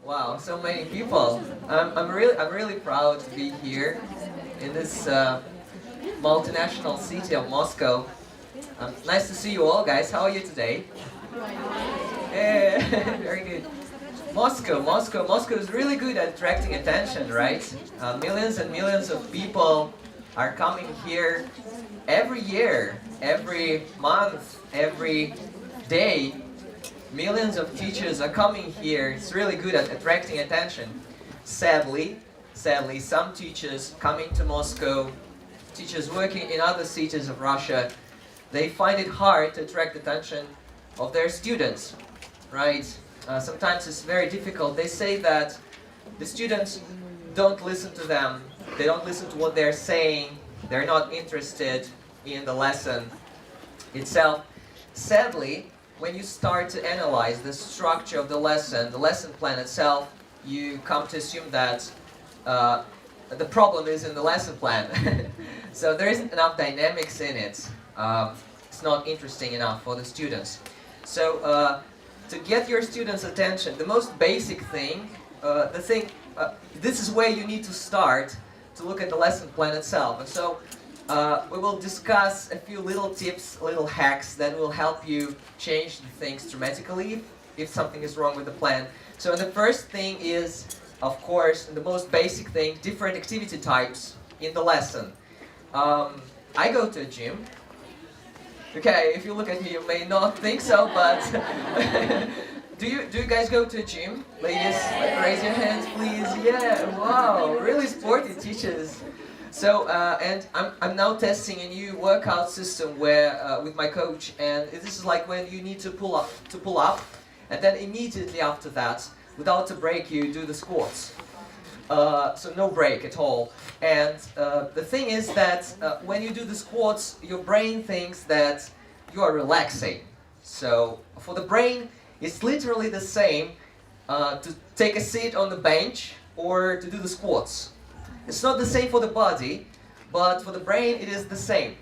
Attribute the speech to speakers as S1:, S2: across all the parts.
S1: Wow, so many people. I'm really proud to be here in this multinational city of Moscow. Nice to see you all, guys. How are you today? Yeah, very good. Moscow is really good at attracting attention, right? Millions and millions of people are coming here every year, every month, every day. Millions of teachers are coming here. It's really good at attracting attention. Sadly, some teachers coming to Moscow, teachers working in other cities of Russia, they find it hard to attract attention of their students, right? Sometimes it's very difficult. They say that the students don't listen to them, they don't listen to what they're saying, they're not interested in the lesson itself. Sadly, when you start to analyze the structure of the lesson plan itself, you come to assume that the problem is in the lesson plan. So there isn't enough dynamics in it. It's not interesting enough for the students. So to get your students' attention, the most basic thing, this is where you need to start to look at the lesson plan itself. And so we will discuss a few little tips, little hacks that will help you change things dramatically if something is wrong with the plan. So the first thing is, of course, the most basic thing, different activity types in the lesson. I go to a gym. Okay, if you look at me, you may not think so, but do you guys go to a gym? Ladies, raise your hands, please. Yeah, wow, really sporty teachers. So, and I'm now testing a new workout system where with my coach, and this is like when you need to pull up, and then immediately after that, without a break, you do the squats. So no break at all. And the thing is that when you do the squats, your brain thinks that you are relaxing. So for the brain, it's literally the same to take a seat on the bench or to do the squats. It's not the same for the body, but for the brain it is the same.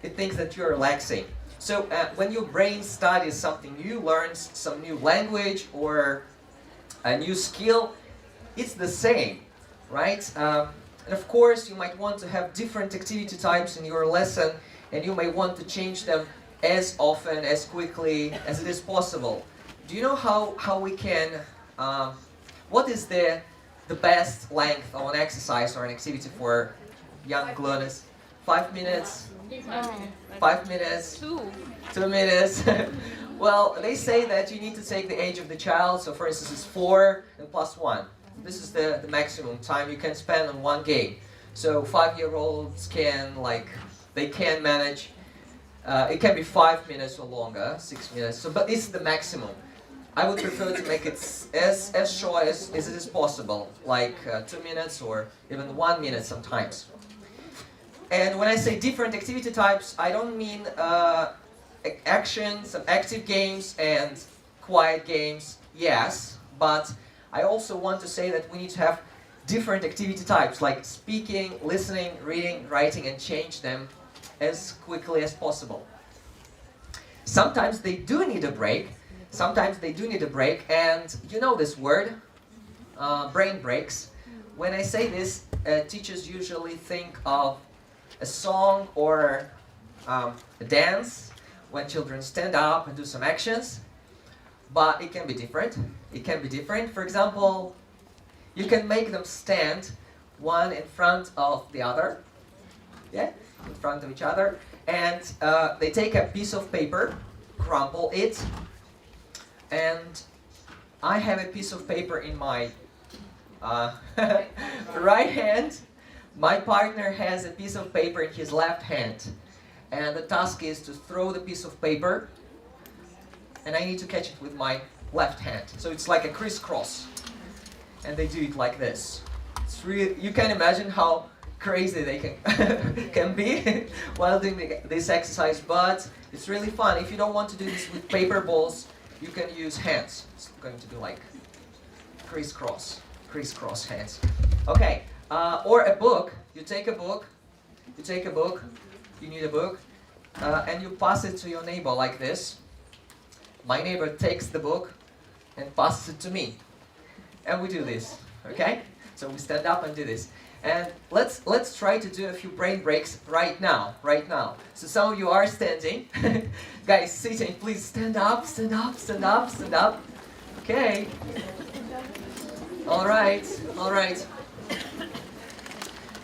S1: It thinks that you're relaxing. So when your brain studies something new, learns some new language or a new skill, it's the same, right? And of course, you might want to have different activity types in your lesson, and you may want to change them as often, as quickly as it is possible. Do you know how we can, what is the best length of an exercise or an activity for young learners? 5 minutes? 5 minutes? 2 minutes? Well, they say that you need to take the age of the child, so for instance it's 4 and plus 1. This is the maximum time you can spend on one game. So 5-year-olds can, they can manage, it can be 5 minutes or longer, 6 minutes, so, but it's the maximum. I would prefer to make it as short as it is possible, like 2 minutes or even 1 minute sometimes. And when I say different activity types, I don't mean action, some active games and quiet games, yes, but I also want to say that we need to have different activity types, like speaking, listening, reading, writing, and change them as quickly as possible. Sometimes they do need a break, and you know this word, brain breaks. When I say this, teachers usually think of a song or a dance, when children stand up and do some actions. But it can be different. For example, you can make them stand one in front of the other, yeah, in front of each other, and they take a piece of paper, crumple it, and I have a piece of paper in my right hand. My partner has a piece of paper in his left hand, and the task is to throw the piece of paper, and I need to catch it with my left hand. So it's like a crisscross. And they do it like this. It's really, you can imagine how crazy they can be while doing this exercise, but it's really fun. If you don't want to do this with paper balls, you can use hands. It's going to do like crisscross hands. Okay, or a book. You take a book, you need a book, and you pass it to your neighbor like this. My neighbor takes the book and passes it to me. and we do this, okay? So we stand up and do this. And let's try to do a few brain breaks right now. So some of you are standing. Guys, sitting, please stand up, stand up, stand up, stand up. Okay. All right.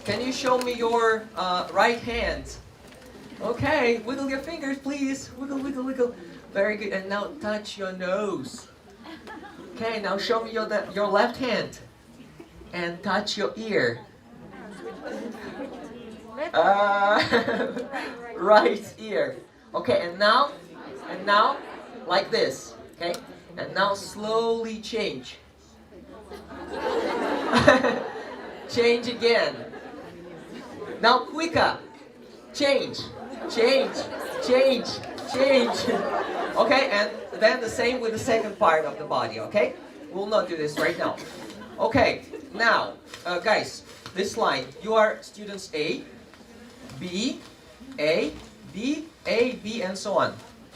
S1: Can you show me your right hand? Okay, wiggle your fingers, please. Wiggle, wiggle, wiggle. Very good. And now touch your nose. Okay, now show me your left hand. And touch your ear. Right ear. Okay, and now, like this. Okay, and now slowly change. Change again. Now quicker. Change. Okay, and then the same with the second part of the body, okay? We'll not do this right now. Okay, now, guys, this line, you are students A, B, A, B, A, B, and so on.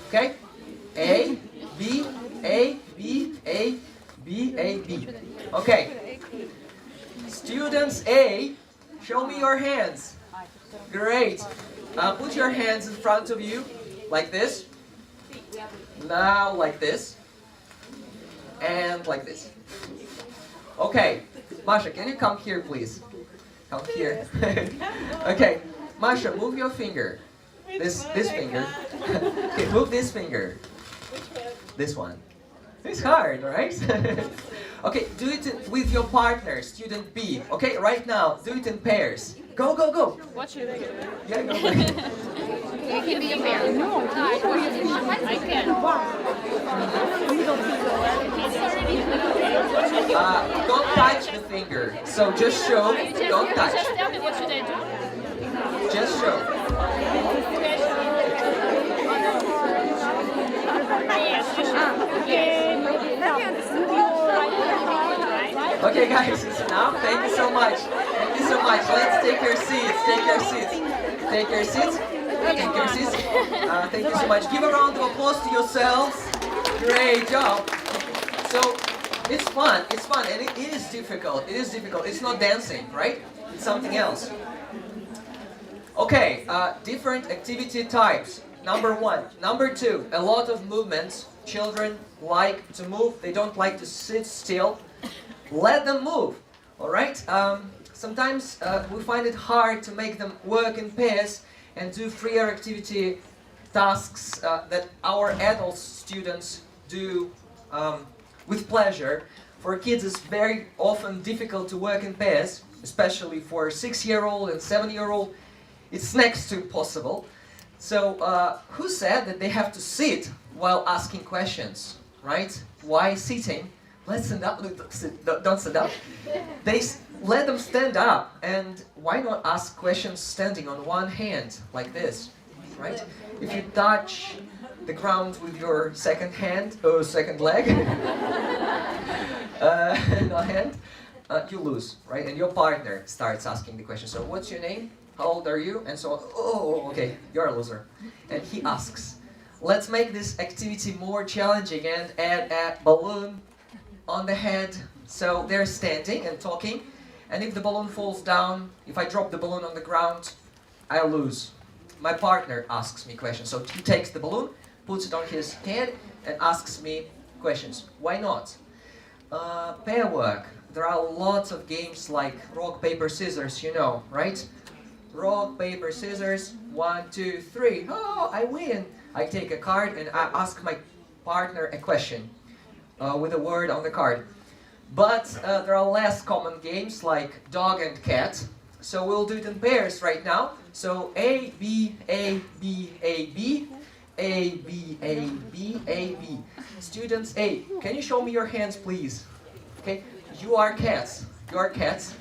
S1: Okay? A, B, A, B, A, B, A, B. Okay. Students A, show me your hands. Great. Put your hands in front of you, like this. Now, like this. And like this. Okay. Masha, can you come here, please? Come here. Okay. Masha, move your finger. This finger. Okay, move this finger. This one. It's hard, right? Okay, do it with your partner, student B. Okay, right now, do it in pairs. Go, go, go.
S2: What should I do?
S1: Yeah, go.
S2: It can be a pair. No, I can.
S1: Don't touch the finger. So just show, don't touch.
S2: Just tell me what should I do?
S1: Just show. Okay, guys, it's enough. Thank you so much. Thank you so much. Let's take your seats. Take your seats. Take your seats. Take your seats. Thank you so much. Give a round of applause to yourselves. Great job. So it's fun. It's fun, and it is difficult. It is difficult. It's not dancing, right? It's something else. Okay, different activity types. Number 1. Number 2, a lot of movements. Children like to move. They don't like to sit still. Let them move. All right? Sometimes we find it hard to make them work in pairs and do freer activity tasks that our adult students do with pleasure. For kids, it's very often difficult to work in pairs, especially for a 6-year-old and 7-year-old. It's next to impossible. So, who said that they have to sit while asking questions, right? Why sitting? Let's stand up. Don't stand up. Let them stand up, and why not ask questions standing on one hand, like this, right? If you touch the ground with your second hand, or second leg, no hand, you lose, right? And your partner starts asking the question. So, what's your name? How old are you? And so on. Oh, okay, you're a loser. And he asks, let's make this activity more challenging and add a balloon on the head. So they're standing and talking. And if the balloon falls down, if I drop the balloon on the ground, I lose. My partner asks me questions. So he takes the balloon, puts it on his head, and asks me questions. Why not? Pair work. There are lots of games like rock, paper, scissors, you know, right? Rock, paper, scissors, 1, 2, 3. Oh, I win. I take a card and I ask my partner a question with a word on the card. But there are less common games like dog and cat. So we'll do it in pairs right now. So A, B, A, B, A, B, A, B, A, B, A, B. Students A, can you show me your hands, please? Okay, you are cats. You are cats.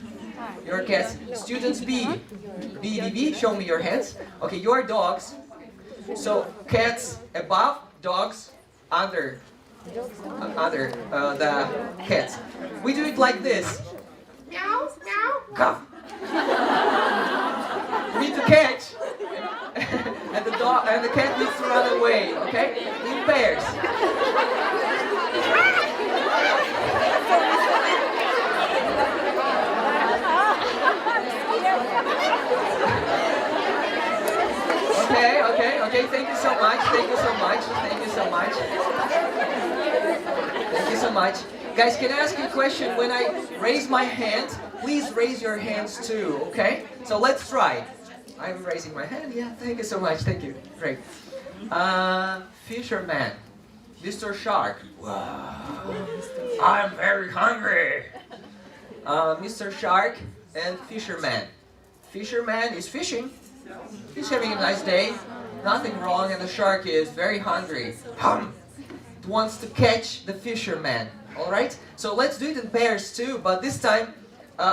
S1: Your cats. Students B. B, B, B, show me your hands. Okay, you are dogs. So cats above, dogs under the cats. We do it like this. Meow, meow, cough. You need to catch. And the dog and the cat needs to run away, okay? In pairs. so much. Thank you so much. Thank you so much. Thank you so much. Guys, can I ask you a question? When I raise my hand, please raise your hands too, okay? So let's try. I'm raising my hand. Yeah, thank you so much. Thank you. Great. Fisherman. Mr. Shark. Wow. I'm very hungry. Mr. Shark and Fisherman. Fisherman is fishing. He's having a nice day. Nothing wrong, and the shark is very hungry. It wants to catch the fisherman. Alright? So let's do it in pairs too, but this time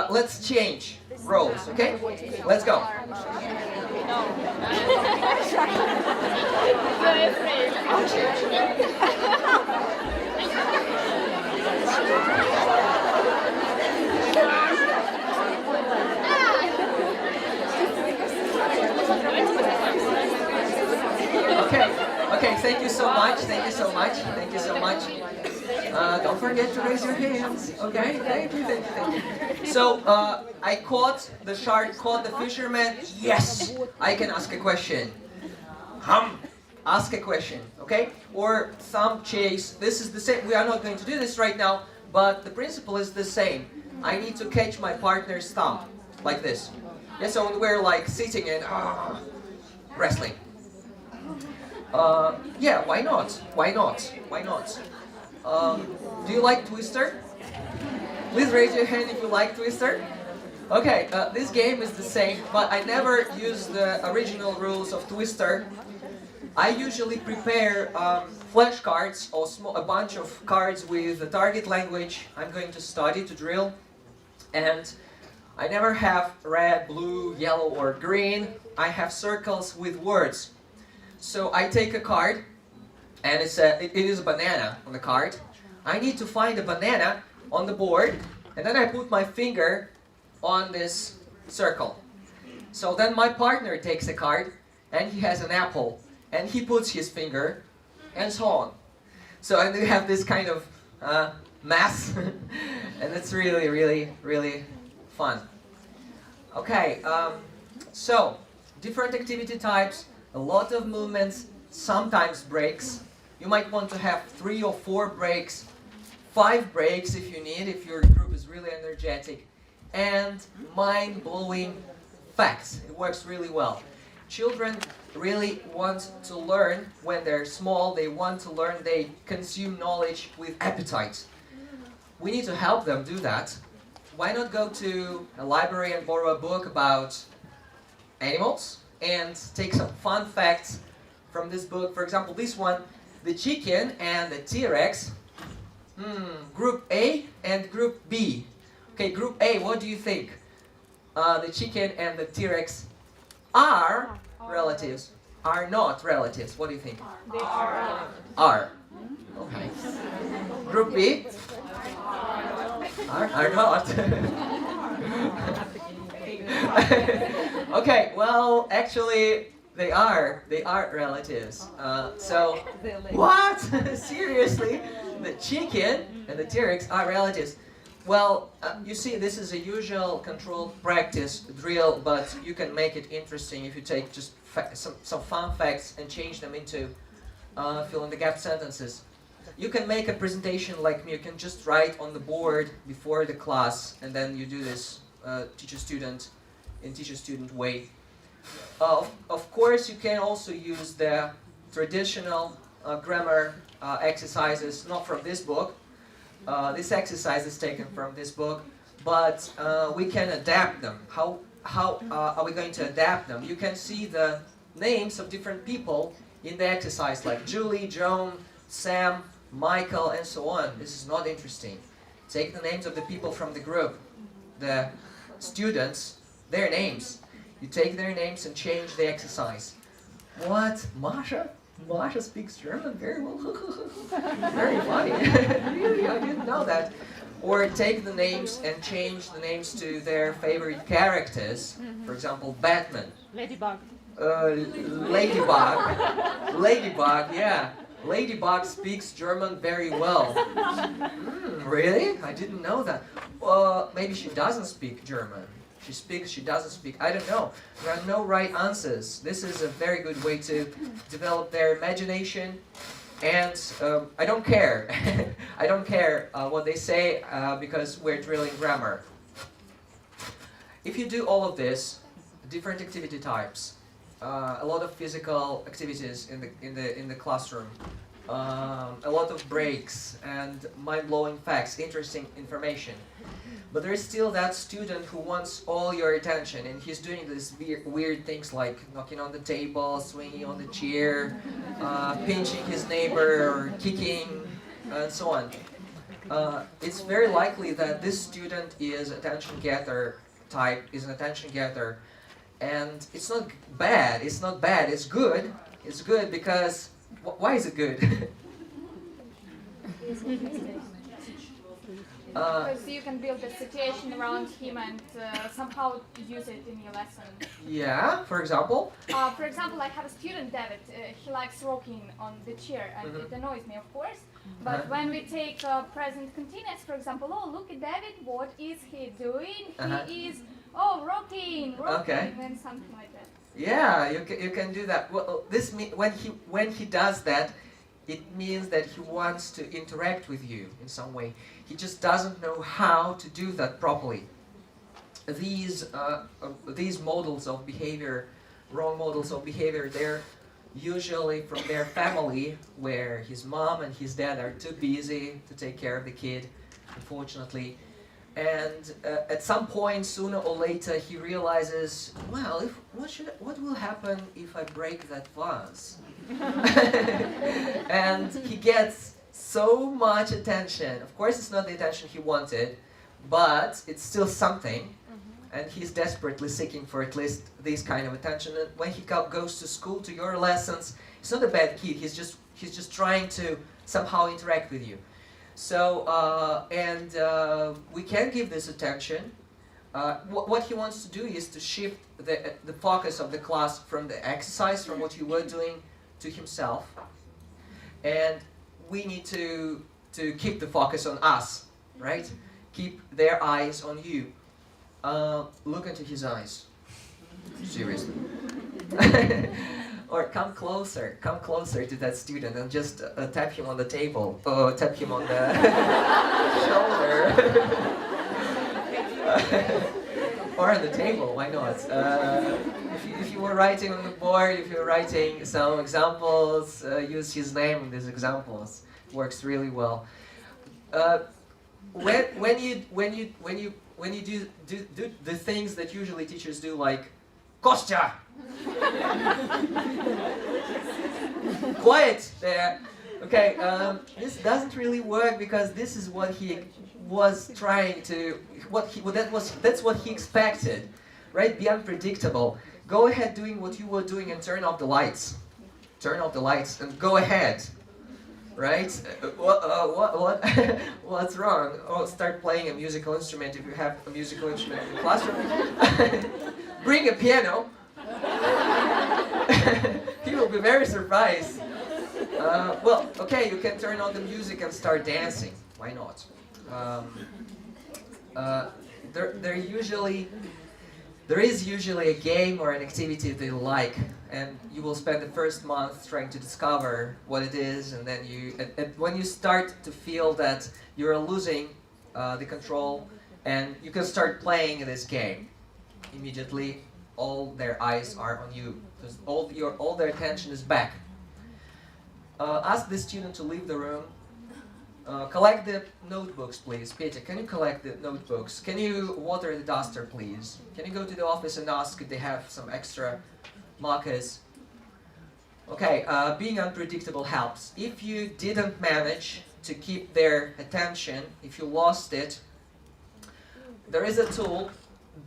S1: let's change roles, okay? Let's go. I'll change. Okay, thank you so much, thank you so much, thank you so much. Don't forget to raise your hands, okay? Thank you, thank you, thank you. So, I caught the shark, caught the fisherman. Yes, I can ask a question. Ask a question, okay? Or thumb chase. This is the same. We are not going to do this right now, but the principle is the same. I need to catch my partner's thumb, like this. Yeah, so we're like sitting and wrestling. Yeah, why not? Why not? Why not? Do you like Twister? Please raise your hand if you like Twister. Okay, this game is the same, but I never use the original rules of Twister. I usually prepare flashcards or a bunch of cards with the target language I'm going to study, to drill. And I never have red, blue, yellow, or green. I have circles with words. So I take a card, and it is a banana on the card. I need to find a banana on the board, and then I put my finger on this circle. So then my partner takes a card, and he has an apple, and he puts his finger, and so on. So and we have this kind of math, and it's really, really, really fun. Okay, so different activity types, a lot of movements, sometimes breaks. You might want to have 3 or 4 breaks, 5 breaks if you need, if your group is really energetic, and mind-blowing facts. It works really well. Children really want to learn when they're small. They want to learn. They consume knowledge with appetite. We need to help them do that. Why not go to a library and borrow a book about animals and take some fun facts from this book? For example, this one, the chicken and the T-Rex. Group A and Group B. Okay, Group A, what do you think? The chicken and the T-Rex are relatives, are not relatives. What do you think?
S2: They are.
S1: Are. Okay. Group B? Are not. Okay, well, actually, they are relatives. So, what? Seriously? The chicken and the T-Rex are relatives. Well, you see, this is a usual controlled practice drill, but you can make it interesting if you take just some fun facts and change them into fill-in-the-gap sentences. You can make a presentation like me. You can just write on the board before the class, and then you do this teacher-student way. Of course, you can also use the traditional grammar exercises, not from this book. This exercise is taken from this book, but we can adapt them. How are we going to adapt them? You can see the names of different people in the exercise, like Julie, Joan, Sam, Michael, and so on. This is not interesting. Take the names of the people from the group, the students, their names. You take their names and change the exercise. What? Masha? Masha speaks German very well. Very funny. Really, I didn't know that. Or take the names and change the names to their favorite characters. For example, Batman.
S2: Ladybug.
S1: Ladybug. Ladybug, yeah. Ladybug speaks German very well. Really? I didn't know that. Maybe she doesn't speak German. She speaks, she doesn't speak. I don't know. There are no right answers. This is a very good way to develop their imagination. And I don't care. I don't care what they say because we're drilling grammar. If you do all of this, different activity types, a lot of physical activities in the classroom, a lot of breaks and mind-blowing facts, interesting information. But there is still that student who wants all your attention, and he's doing these weird things like knocking on the table, swinging on the chair, pinching his neighbor, or kicking, and so on. It's very likely that this student is attention getter type, is an attention getter, and it's not bad. It's not bad. It's good. It's good because why is it good?
S2: Because you can build a situation around him and somehow use it in your lesson.
S1: Yeah, for example?
S2: For example, I have a student, David. He likes rocking on the chair, and it annoys me, of course. But when we take present continuous, for example, oh, look at David, what is he doing? He is, rocking,
S1: Okay.
S2: and something like that.
S1: Yeah, you can do that. Well, when he does that, it means that he wants to interact with you in some way. He just doesn't know how to do that properly. These models of behavior, wrong models of behavior, they're usually from their family, where his mom and his dad are too busy to take care of the kid, unfortunately. And at some point, sooner or later, he realizes, well, what will happen if I break that vase? And he gets so much attention. Of course, it's not the attention he wanted, but it's still something. And he's desperately seeking for at least this kind of attention. And when he goes to school, to your lessons, he's not a bad kid. He's just trying to somehow interact with you. So, we can give this attention. What he wants to do is to shift the focus of the class from the exercise, from what you were doing, to himself. And we need to keep the focus on us, right? Keep their eyes on you. Look into his eyes. Seriously. Or come closer to that student and just tap him on the table, or tap him on the shoulder, or on the table. Why not? If you were writing on the board, if you're writing some examples, use his name in these examples. It works really well. When you do the things that usually teachers do, like Kostya. Quiet there. Okay, this doesn't really work because this is what he was trying to. That's what he expected, right? Be unpredictable. Go ahead doing what you were doing and turn off the lights. Turn off the lights and go ahead. Right? What's wrong? Oh, start playing a musical instrument if you have a musical instrument in the classroom. Bring a piano. He will be very surprised. Well, okay, you can turn on the music and start dancing. Why not? There is usually a game or an activity they like, and you will spend the first month trying to discover what it is, and then when you start to feel that you're losing the control, and you can start playing this game, immediately all their eyes are on you, because all their attention is back. Ask the student to leave the room. Collect the notebooks, please. Peter, can you collect the notebooks? Can you water the duster, please? Can you go to the office and ask if they have some extra markers? Okay, being unpredictable helps. If you didn't manage to keep their attention, if you lost it, there is a tool.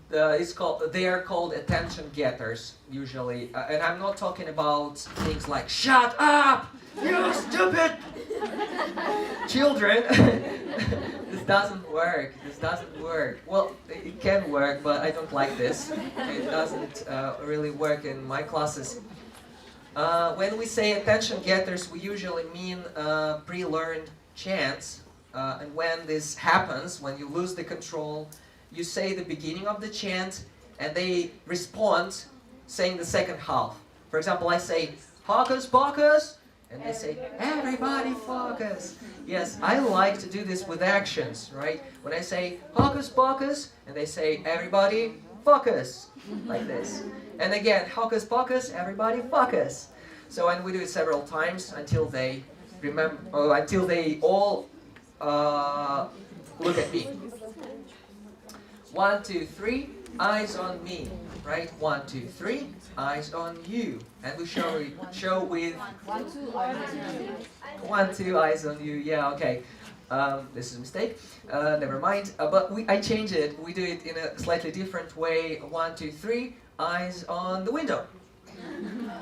S1: They are called attention getters, usually. And I'm not talking about things like, shut up, you stupid children. This doesn't work. Well, it can work, but I don't like this. It doesn't really work in my classes. When we say attention getters, we usually mean pre-learned chants. And when this happens, when you lose the control you say the beginning of the chant, and they respond saying the second half. For example, I say, "Hocus pocus," and they say, "Everybody focus." Yes, I like to do this with actions, right? When I say, "Hocus pocus," and they say, "Everybody focus," like this. And again, "Hocus pocus, everybody focus." So, and we do it several times until they remember, until they all look at me. 1, 2, 3, eyes on me, right? 1, 2, 3, eyes on you, and we show with
S2: 1, 2, eyes on you.
S1: 1, 2, eyes on you. Yeah, okay. This is a mistake. Never mind. But I change it. We do it in a slightly different way. 1, 2, 3, eyes on the window,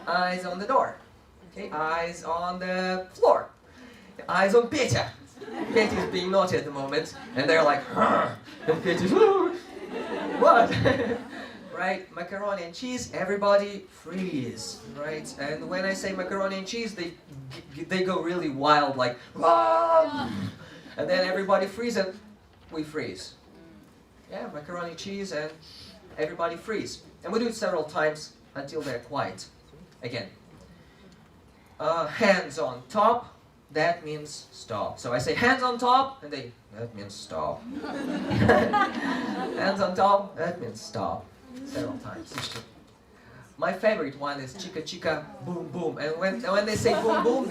S1: eyes on the door. Okay, eyes on the floor, eyes on Petya. Petya is being naughty at the moment, and they're like, "Huh," and Petya's, what? Right? Macaroni and cheese, everybody freeze, right? And when I say macaroni and cheese, they go really wild, like, "Wah!" And then everybody freeze and we freeze. Yeah, macaroni and cheese and everybody freeze. And we do it several times until they're quiet. Again. Hands on top, that means stop. So I say hands on top, and that means stop. Hands on top, that means stop. Several times. My favorite one is chica chica boom boom. And when they say boom boom,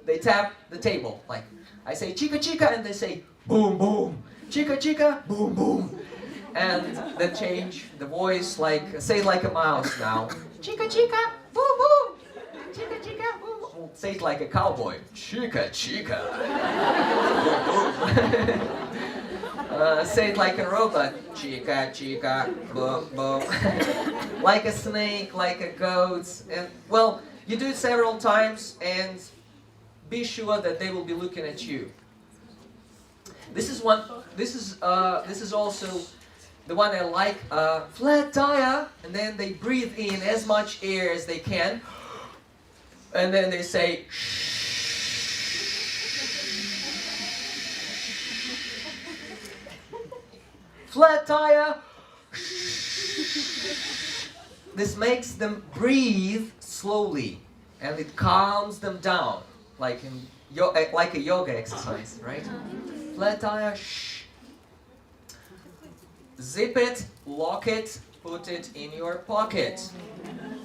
S1: they tap the table. Like I say chica chica, and they say boom boom. Chica chica boom boom. And they change the voice, like say it like a mouse now. Chica chica boom boom. Chica chica boom boom. Say it like a cowboy. Chica chica. Boom boom. Say it like a robot. Chica chica boom boom. Like a snake, like a goat. And well, you do it several times and be sure that they will be looking at you. This is also the one I like. Flat tire, and then they breathe in as much air as they can, and then they say flat tire. This makes them breathe slowly, and it calms them down, like like a yoga exercise, right? Flat tire. Shh. Zip it, lock it, put it in your pocket.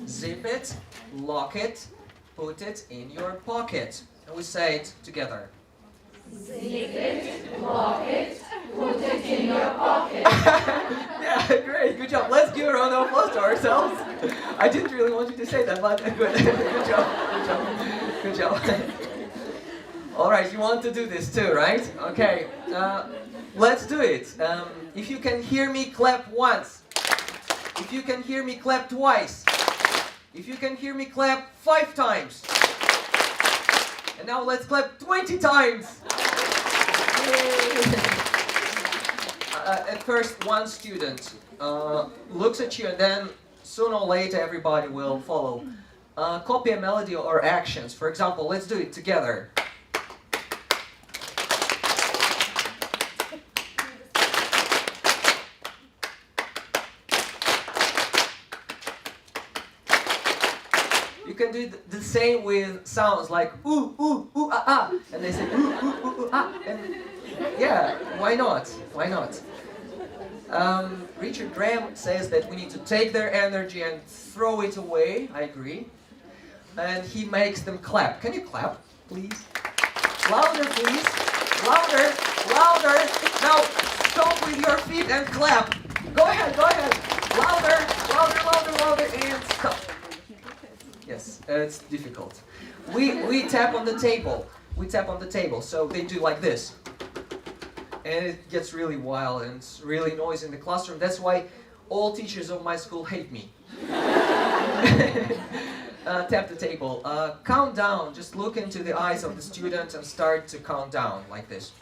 S1: Zip it, lock it, put it in your pocket. And we say it together.
S2: Zip it, lock it, put it in your pocket.
S1: Yeah, great, good job. Let's give a round of applause to ourselves. I didn't really want you to say that, but good. Good job, good job, good job. All right, you want to do this too, right? Okay, let's do it. If you can hear me, clap once. If you can hear me, clap twice. If you can hear me, clap 5 times. And now let's clap 20 times. At first, one student looks at you, and then sooner or later everybody will follow. Copy a melody or actions. For example, let's do it together. You can do the same with sounds like ooh, ooh, ooh, ah, ah. And they say ooh, ooh, ooh, ooh, ah. And yeah, why not? Why not? Richard Graham says that we need to take their energy and throw it away. I agree. And he makes them clap. Can you clap, please? Louder, please. Louder, louder. Now, stomp with your feet and clap. Go ahead, go ahead. Louder, louder, louder, louder, and stop. Yes, it's difficult. We tap on the table. We tap on the table. So they do like this. And it gets really wild and it's really noisy in the classroom. That's why all teachers of my school hate me. Tap the table. Count down. Just look into the eyes of the student and start to count down like this.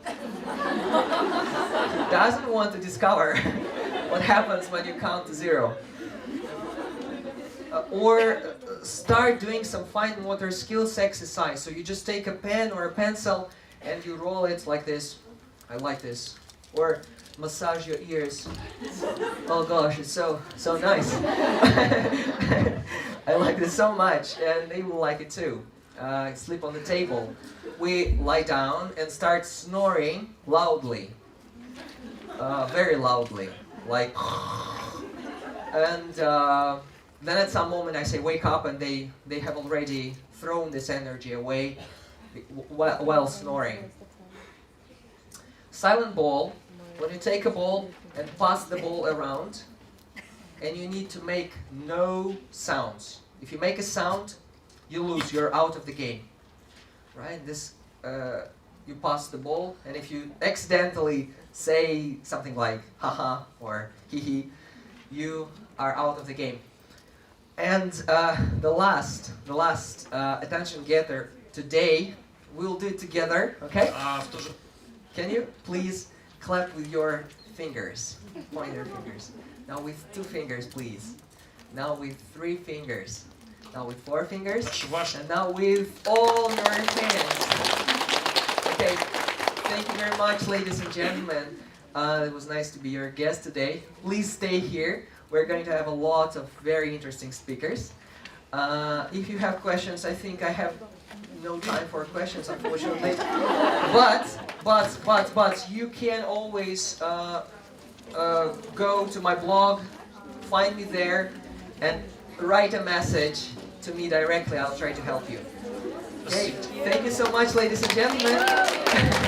S1: He doesn't want to discover what happens when you count to 0. Or start doing some fine motor skills exercise. So you just take a pen or a pencil and you roll it like this. I like this. or massage your ears. Oh gosh, it's so nice. I like this so much, and they will like it too. Sleep on the table. We lie down and start snoring loudly, very loudly, like. And then at some moment I say wake up, and they have already thrown this energy away while snoring. Silent ball. When you take a ball and pass the ball around, and you need to make no sounds. If you make a sound, you lose. You're out of the game, right? You pass the ball, and if you accidentally say something like haha or hee hee, you are out of the game. And the last attention getter today, we'll do it together, okay? Can you please clap with your fingers, pointer fingers. Now with 2 fingers, please. Now with 3 fingers. Now with 4 fingers. And now with all your hands. Okay, thank you very much, ladies and gentlemen. It was nice to be your guest today. Please stay here. We're going to have a lot of very interesting speakers. If you have questions, I think I have no time for questions, unfortunately. But you can always go to my blog, find me there, and write a message to me directly. I'll try to help you. Okay, thank you so much, ladies and gentlemen.